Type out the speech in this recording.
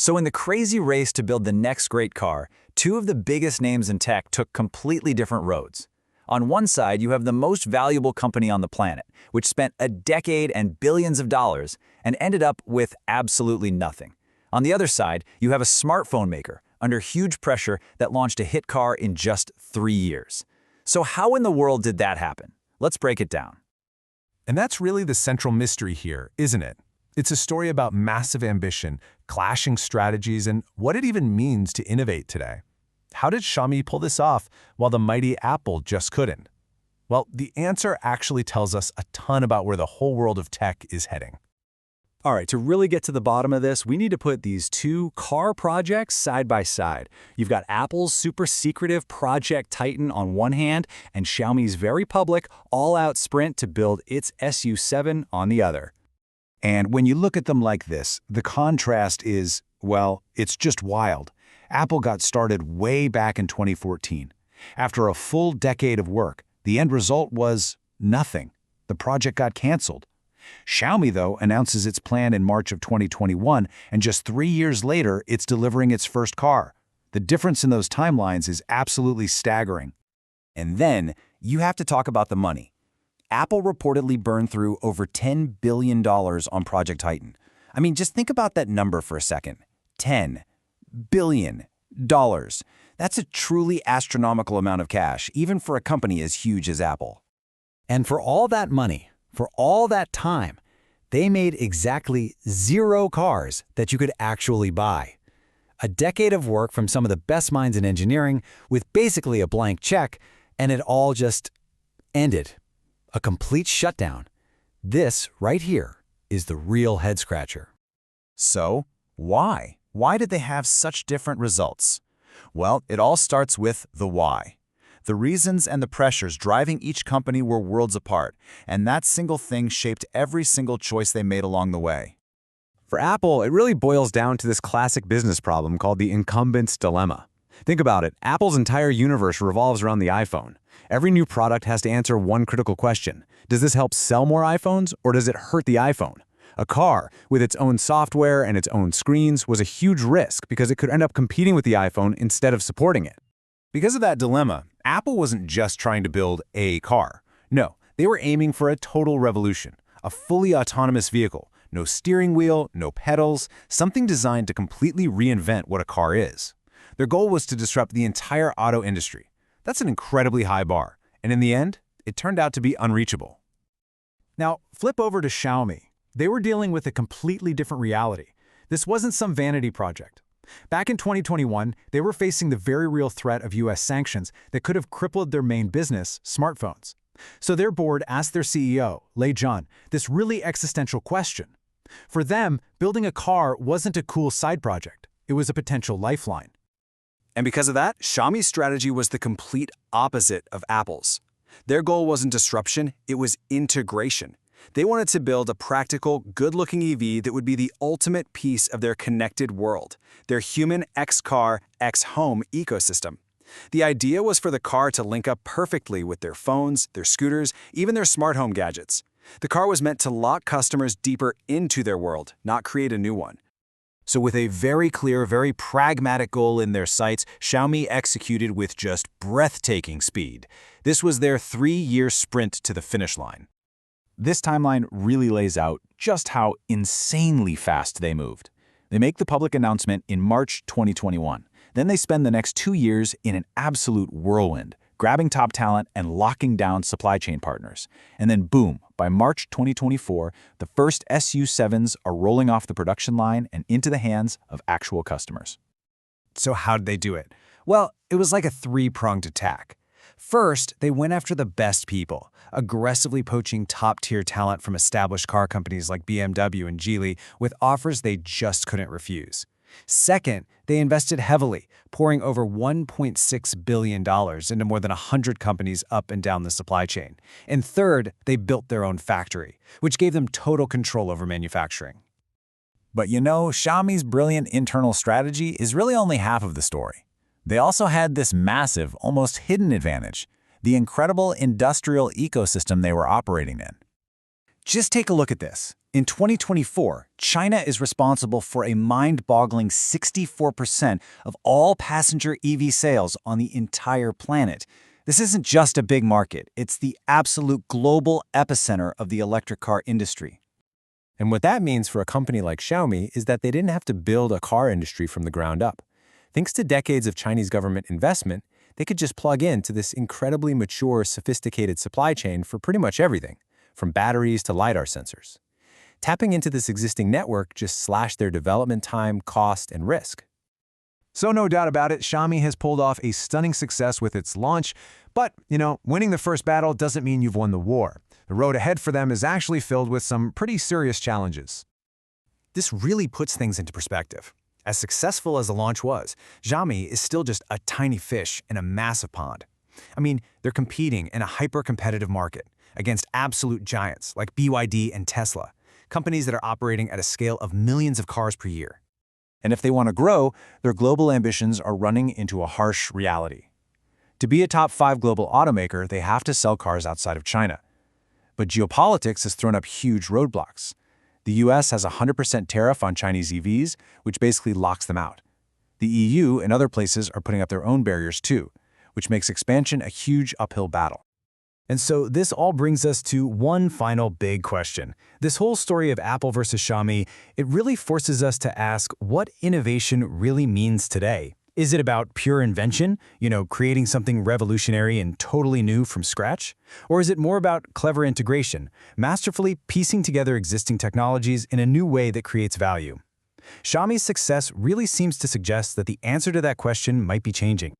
So in the crazy race to build the next great car, two of the biggest names in tech took completely different roads. On one side, you have the most valuable company on the planet, which spent a decade and billions of dollars and ended up with absolutely nothing. On the other side, you have a smartphone maker under huge pressure that launched a hit car in just 3 years. So how in the world did that happen? Let's break it down. And that's really the central mystery here, isn't it? It's a story about massive ambition, clashing strategies, and what it even means to innovate today. How did Xiaomi pull this off while the mighty Apple just couldn't? Well, the answer actually tells us a ton about where the whole world of tech is heading. All right, to really get to the bottom of this, we need to put these two car projects side by side. You've got Apple's super secretive Project Titan on one hand and Xiaomi's very public, all-out sprint to build its SU7 on the other. And when you look at them like this, the contrast is, well, it's just wild. Apple got started way back in 2014. After a full decade of work, the end result was nothing. The project got canceled. Xiaomi, though, announces its plan in March of 2021, and just 3 years later, it's delivering its first car. The difference in those timelines is absolutely staggering. And then, you have to talk about the money. Apple reportedly burned through over $10 billion on Project Titan. I mean, just think about that number for a second. $10 billion. That's a truly astronomical amount of cash, even for a company as huge as Apple. And for all that money, for all that time, they made exactly 0 cars that you could actually buy. A decade of work from some of the best minds in engineering with basically a blank check, and it all just ended. A complete shutdown. This, right here, is the real head-scratcher. So, why? Why did they have such different results? Well, it all starts with the why. The reasons and the pressures driving each company were worlds apart, and that single thing shaped every single choice they made along the way. For Apple, it really boils down to this classic business problem called the incumbents dilemma. Think about it, Apple's entire universe revolves around the iPhone. Every new product has to answer one critical question. Does this help sell more iPhones, or does it hurt the iPhone? A car, with its own software and its own screens, was a huge risk because it could end up competing with the iPhone instead of supporting it. Because of that dilemma, Apple wasn't just trying to build a car. No, they were aiming for a total revolution, a fully autonomous vehicle. No steering wheel, no pedals, something designed to completely reinvent what a car is. Their goal was to disrupt the entire auto industry. That's an incredibly high bar, and in the end, it turned out to be unreachable. Now, flip over to Xiaomi. They were dealing with a completely different reality. This wasn't some vanity project. Back in 2021, they were facing the very real threat of US sanctions that could have crippled their main business, smartphones. So their board asked their CEO, Lei Jun, this really existential question. For them, building a car wasn't a cool side project. It was a potential lifeline. And because of that, Xiaomi's strategy was the complete opposite of Apple's. Their goal wasn't disruption, it was integration. They wanted to build a practical, good-looking EV that would be the ultimate piece of their connected world, their human X-car, X-home ecosystem. The idea was for the car to link up perfectly with their phones, their scooters, even their smart home gadgets. The car was meant to lock customers deeper into their world, not create a new one. So with a very clear, very pragmatic goal in their sights, Xiaomi executed with just breathtaking speed. This was their 3-year sprint to the finish line. This timeline really lays out just how insanely fast they moved. They make the public announcement in March 2021. Then they spend the next 2 years in an absolute whirlwind, grabbing top talent and locking down supply chain partners. And then boom, by March 2024, the first SU7s are rolling off the production line and into the hands of actual customers. So how'd they do it? Well, it was like a 3-pronged attack. First, they went after the best people, aggressively poaching top-tier talent from established car companies like BMW and Geely with offers they just couldn't refuse. Second, they invested heavily, pouring over $1.6 billion into more than 100 companies up and down the supply chain. And third, they built their own factory, which gave them total control over manufacturing. But you know, Xiaomi's brilliant internal strategy is really only half of the story. They also had this massive, almost hidden advantage, the incredible industrial ecosystem they were operating in. Just take a look at this. In 2024, China is responsible for a mind-boggling 64% of all passenger EV sales on the entire planet. This isn't just a big market, it's the absolute global epicenter of the electric car industry. And what that means for a company like Xiaomi is that they didn't have to build a car industry from the ground up. Thanks to decades of Chinese government investment, they could just plug into this incredibly mature, sophisticated supply chain for pretty much everything, from batteries to LiDAR sensors. Tapping into this existing network just slashed their development time, cost, and risk. So no doubt about it, Xiaomi has pulled off a stunning success with its launch, but, winning the first battle doesn't mean you've won the war. The road ahead for them is actually filled with some pretty serious challenges. This really puts things into perspective. As successful as the launch was, Xiaomi is still just a tiny fish in a massive pond. I mean, they're competing in a hyper-competitive market against absolute giants like BYD and Tesla, companies that are operating at a scale of millions of cars per year. And if they want to grow, their global ambitions are running into a harsh reality. To be a top 5 global automaker, they have to sell cars outside of China. But geopolitics has thrown up huge roadblocks. The US has a 100% tariff on Chinese EVs, which basically locks them out. The EU and other places are putting up their own barriers too, which makes expansion a huge uphill battle. And so this all brings us to one final big question. This whole story of Apple versus Xiaomi, it really forces us to ask what innovation really means today. Is it about pure invention, creating something revolutionary and totally new from scratch? Or is it more about clever integration, masterfully piecing together existing technologies in a new way that creates value? Xiaomi's success really seems to suggest that the answer to that question might be changing.